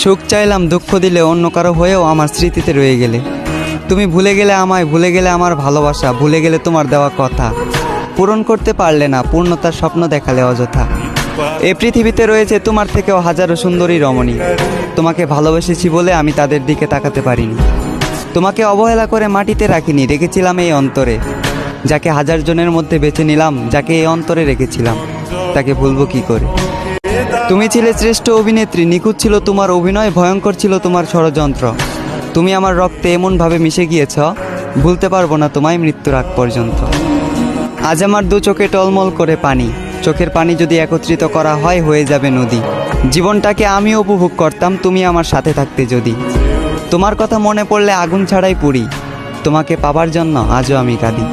সুখ চাইলাম, দুঃখ দিলে অন্য কারো হয়েও আমার স্মৃতিতে রয়ে গেলে। তুমি ভুলে গেলে আমায়, ভুলে গেলে আমার ভালোবাসা, ভুলে গেলে তোমার দেওয়া কথা। পূরণ করতে পারলে না, পূর্ণতার স্বপ্ন দেখালে অযথা। এ পৃথিবীতে রয়েছে তোমার থেকেও হাজারো সুন্দরী রমণী। তোমাকে ভালোবেসেছি বলে আমি তাদের দিকে তাকাতে পারিনি। তোমাকে অবহেলা করে মাটিতে রাখিনি, রেখেছিলাম এই অন্তরে। যাকে হাজার জনের মধ্যে বেছে নিলাম, যাকে এই অন্তরে রেখেছিলাম, তাকে ভুলবো কি করে? তুমি ছিলে শ্রেষ্ঠ অভিনেত্রী, নিখুঁত ছিল তোমার অভিনয়, ভয়ঙ্কর ছিল তোমার ষড়যন্ত্র। তুমি আমার রক্তে এমনভাবে মিশে গিয়েছ, ভুলতে পারবো না তোমায় মৃত্যুর আগ পর্যন্ত। আজ আমার দু চোখে টলমল করে পানি, চোখের পানি যদি একত্রিত করা হয় হয়ে যাবে নদী। জীবনটাকে আমি উপভোগ করতাম তুমি আমার সাথে থাকতে যদি। তোমার কথা মনে পড়লে আগুন ছাড়াই পুড়ি, তোমাকে পাবার জন্য আজও আমি কাঁদি।